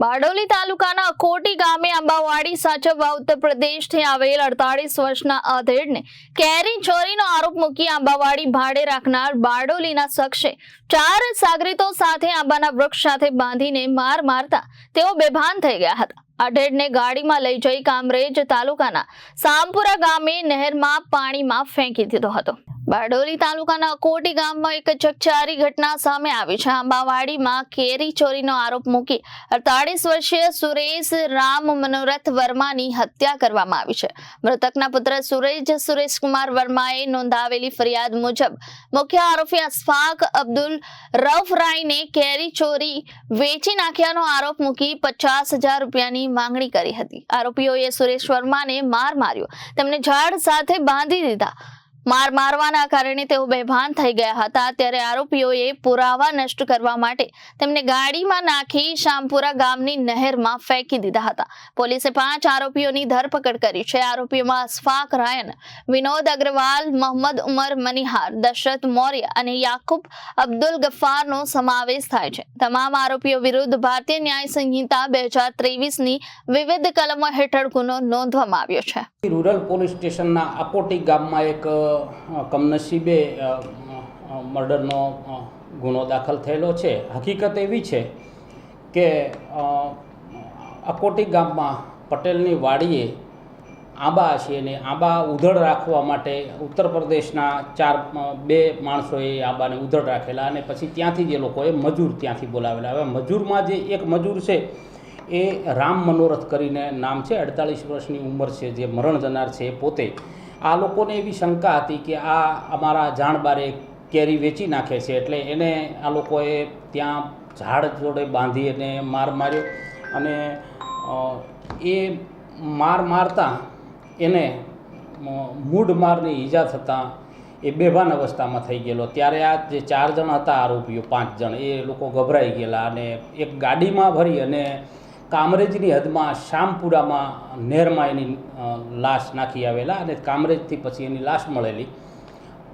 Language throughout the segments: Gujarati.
બારડોલી તાલુકાના અકોટી ગામે આંબાવાડી સાચવવા ઉત્તર પ્રદેશથી આવેલ 48 વર્ષના અધેડને કેરી ચોરીનો આરોપ મૂકી આંબાવાડી ભાડે રાખનાર બારડોલીના શખ્સે 4 સાગરીતો સાથે આંબાના વૃક્ષ સાથે બાંધીને માર મારતા તેઓ બેભાન થઈ ગયા હતા। અધેડને ગાડીમાં લઈ જઈ કામરેજ તાલુકાના સામપુરા ગામે નહેરમાં પાણીમાં ફેંકી દીધો હતો। બારડોલી તાલુકાના અકોટી ગામમાં એક ચકચારી ઘટના સામે આવી છે। આંબાવાડીમાં કેરી ચોરીનો આરોપ મૂકી 48 વર્ષીય સુરેશ રામ મનોરથ વર્માની હત્યા કરવામાં આવી છે। મૃતકના પુત્ર સુરેશકુમાર વર્માએ નોંધાવેલી ફરિયાદ મુજબ મુખ્ય આરોપી અશફાક અબ્દુલ રઉફ રાયને કેરી ચોરી વેચી નાખ્યાનો આરોપ મૂકી 50,000 રૂપિયાની માંગણી કરી હતી। આરોપીઓએ સુરેશ વર્માને માર માર્યો, તેમને ઝાડ સાથે બાંધી દીધા। માર મારવાના કારણે તેઓ બેભાન થઈ ગયા હતા। ત્યારે આરોપીઓએ પુરાવા નષ્ટ કરવા માટે તેમને ગાડીમાં નાખી શામપુરા ગામની નહેરમાં ફેંકી દીધા હતા। પોલીસે 5 આરોપીઓની ધરપકડ કરી છે। આરોપીઓમાં અશફાક રાયન, વિનોદ અગ્રવાલ, મોહમ્મદ ઉમર મનિહાર, દશરથ મૌર્ય અને યાકુબ અબ્દુલ ગફ્ફારનો સમાવેશ થાય છે। તમામ આરોપીઓ વિરુદ્ધ ભારતીય ન્યાય સંહિતા 2023ની વિવિધ કલમો હેઠળ ગુનો નોંધવામાં આવ્યો છે। રૂરલ પોલીસ સ્ટેશનના અકોટી ગામમાં એક કમનસીબે મર્ડરનો ગુનો દાખલ થયેલો છે। હકીકત એવી છે કે અકોટી ગામમાં પટેલની વાડીએ આંબા છે અને આંબા ઉધડ રાખવા માટે ઉત્તર પ્રદેશના 2 માણસોએ આંબાને ઉધડ રાખેલા અને પછી ત્યાંથી જ એ લોકોએ મજૂર ત્યાંથી બોલાવેલા। હવે મજૂરમાં જે એક મજૂર છે એ રામ મનોરથ કરીને નામ છે, 48 વર્ષની ઉંમર છે, જે મરણ જનાર છે એ પોતે। આ લોકોને એવી શંકા હતી કે આ અમારા જાણબારે કેરી વેચી નાખે છે, એટલે એને આ લોકોએ ત્યાં ઝાડ જોડે બાંધી અને માર માર્યો અને એ માર મારતા એને મૂઢ મારની ઈજા થતાં એ બેભાન અવસ્થામાં થઈ ગયેલો। ત્યારે આ જે 4 જણ હતા આરોપીઓ, 5 જણ, એ લોકો ગભરાઈ ગયેલા અને એક ગાડીમાં ભરી અને કામરેજની હદમાં શામપુરામાં નહેરમાં એની લાશ નાખી આવેલા અને કામરેજથી પછી એની લાશ મળેલી।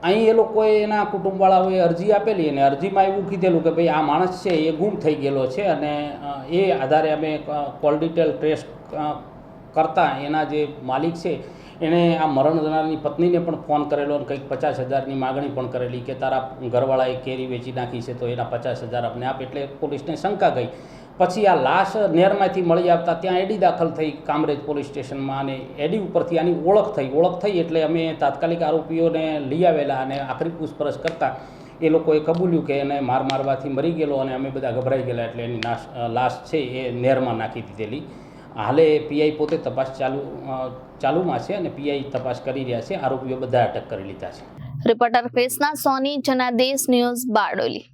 અહીં એ લોકોએ એના કુટુંબવાળાઓએ અરજી આપેલી અને અરજીમાં એવું કીધેલું કે ભાઈ આ માણસ છે એ ગુમ થઈ ગયેલો છે અને એ આધારે અમે કોલ ડિટેલ ટ્રેસ કરતાં એના જે માલિક છે એણે આ મરણ જનારની પત્નીને પણ ફોન કરેલો અને કંઈક 50,000ની માગણી પણ કરેલી કે તારા ઘરવાળાએ કેરી વેચી નાખી છે તો એના 50,000 આપણે આપે। એટલે પોલીસને શંકા ગઈ। પછી આ લાશ નહેરમાંથી મળી આવતા ત્યાં એડી દાખલ થઈ કામરેજ પોલીસ સ્ટેશનમાં અને એડી ઉપરથી આની ઓળખ થઈ એટલે અમે તાત્કાલિક આરોપીઓને લઈ આવેલા અને આખરી પૂછપરછ કરતાં એ લોકોએ કબૂલ્યું કે એને માર મારવાથી મરી ગયેલો અને અમે બધા ગભરાઈ ગયેલા એટલે એની લાશ છે એ નહેરમાં નાખી દીધેલી। હાલે પીઆઈ પોતે તપાસ ચાલુમાં છે અને પીઆઈ તપાસ કરી રહ્યા છે। આરોપીઓ બધા અટક કરી લીધા છે। રિપોર્ટર કૃષ્ણા સોની, જનાદેશ ન્યૂઝ, બારડોલી।